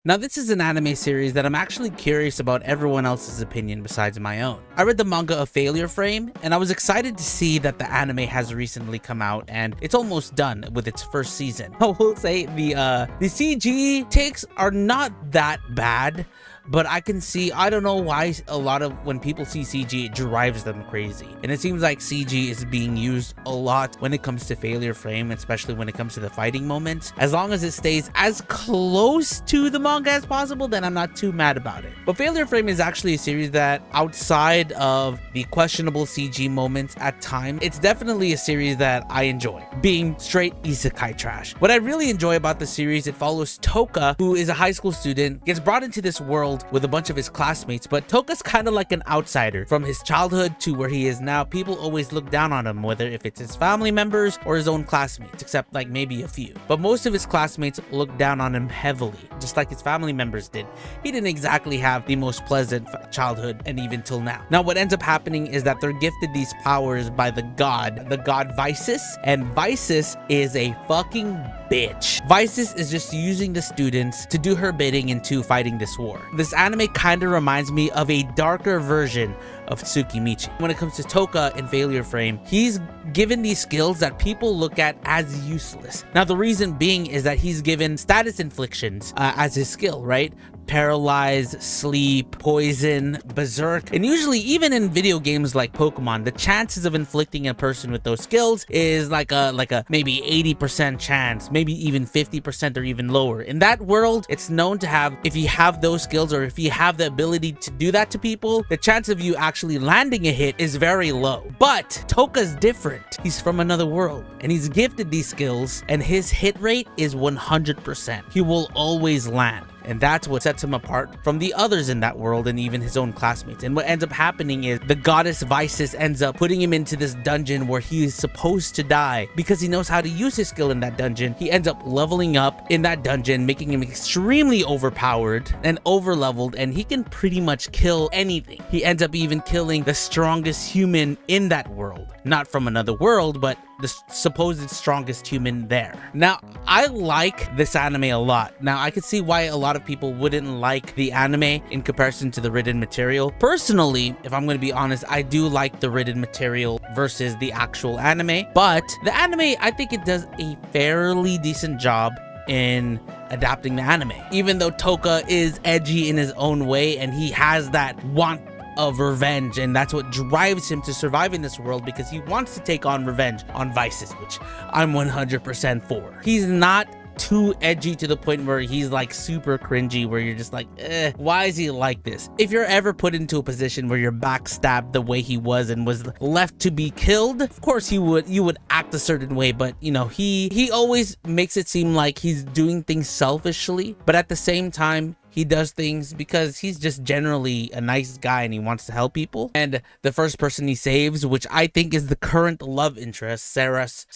Now, this is an anime series that I'm actually curious about everyone else's opinion besides my own. I read the manga of Failure Frame, and I was excited to see that the anime has recently come out, and it's almost done with its first season. I will say the CG takes are not that bad, but I can see, I don't know why a lot of when people see CG, it drives them crazy. And it seems like CG is being used a lot when it comes to Failure Frame, especially when it comes to the fighting moments. As long as it stays as close to the manga as possible, then I'm not too mad about it. But Failure Frame is actually a series that, outside of the questionable CG moments at times, it's definitely a series that I enjoy, being straight isekai trash. What I really enjoy about the series, it follows Toka, who is a high school student, gets brought into this world with a bunch of his classmates, but Toka's kind of like an outsider. From his childhood to where he is now, people always look down on him, whether if it's his family members or his own classmates, except like maybe a few. But most of his classmates look down on him heavily, just like his family members did. He didn't exactly have the most pleasant childhood, and even till now. Now, what ends up happening is that they're gifted these powers by the god Visis, and Visis is a fucking bitch. Visis is just using the students to do her bidding into fighting this war. This anime kind of reminds me of a darker version of Tsukimichi. When it comes to Toka in Failure Frame, he's given these skills that people look at as useless. Now, the reason being is that he's given status inflictions as his skill, right? Paralyze, sleep, poison, berserk, and usually even in video games like Pokemon, the chances of inflicting a person with those skills is like a maybe 80% chance, maybe even 50% or even lower. In that world, it's known to have, if you have those skills or if you have the ability to do that to people, the chance of you actually landing a hit is very low. But Toka's different. He's from another world and he's gifted these skills, and his hit rate is 100%. He will always land. And that's what sets him apart from the others in that world and even his own classmates. And what ends up happening is the goddess Visis ends up putting him into this dungeon where he is supposed to die because he knows how to use his skill in that dungeon. He ends up leveling up in that dungeon, making him extremely overpowered and overleveled, and he can pretty much kill anything. He ends up even killing the strongest human in that world. Not from another world, but the supposed strongest human there. Now, I like this anime a lot. Now, I could see why a lot of people wouldn't like the anime in comparison to the written material. Personally, if I'm going to be honest, I do like the written material versus the actual anime. But the anime, I think it does a fairly decent job in adapting the anime. Even though Toka is edgy in his own way and he has that want of revenge, and that's what drives him to survive in this world, because he wants to take on revenge on Vices, which I'm 100% for. He's not too edgy to the point where he's like super cringy, where you're just like, why is he like this? If you're ever put into a position where you're backstabbed the way he was and was left to be killed, of course you would act a certain way, but you know, he always makes it seem like he's doing things selfishly, but at the same time he does things because he's just generally a nice guy and he wants to help people. And the first person he saves, which I think is the current love interest, Saras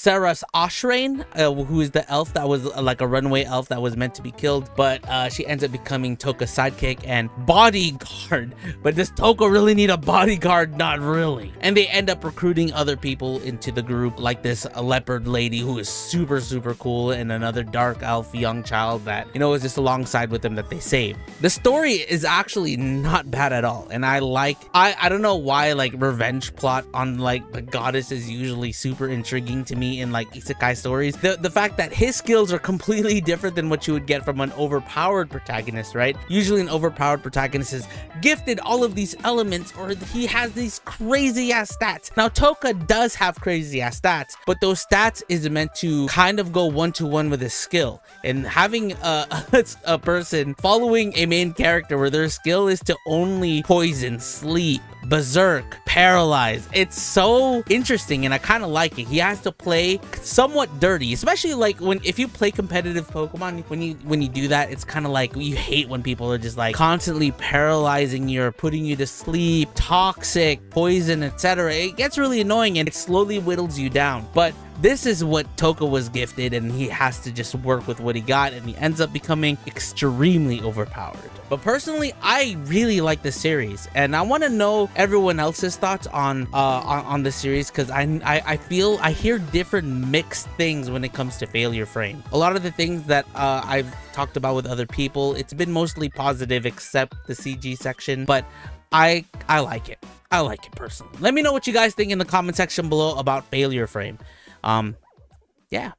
Ashrain, who is the elf that was like a runaway elf that was meant to be killed, but she ends up becoming Toka's sidekick and bodyguard. But does Toka really need a bodyguard? Not really. And they end up recruiting other people into the group, like this leopard lady who is super cool, and another dark elf young child that, you know, is just alongside with them that they save. The story is actually not bad at all, and I don't know why, like, revenge plot on like the goddess is usually super intriguing to me in like isekai stories. The fact that his skills are completely different than what you would get from an overpowered protagonist, right? Usually an overpowered protagonist is gifted all of these elements, or he has these crazy ass stats. Now Toka does have crazy ass stats, but those stats is meant to kind of go one-to-one with his skill, and having a person following a main character where their skill is to only poison, sleep, berserk, paralyze, it's so interesting, and I kind of like it. He has to play somewhat dirty, especially like if you play competitive Pokemon, when you do that, it's kind of like you hate when people are just like constantly paralyzing you or putting you to sleep, toxic, poison, etc. It gets really annoying and it slowly whittles you down. But This is what Toka was gifted, and he has to just work with what he got, and he ends up becoming extremely overpowered. But personally, I really like the series, and I want to know everyone else's thoughts on the series, because I feel I hear different mixed things when it comes to Failure Frame. A lot of the things that I've talked about with other people, it's been mostly positive except the CG section, but I like it. I like it personally. Let me know what you guys think in the comment section below about Failure Frame. Yeah.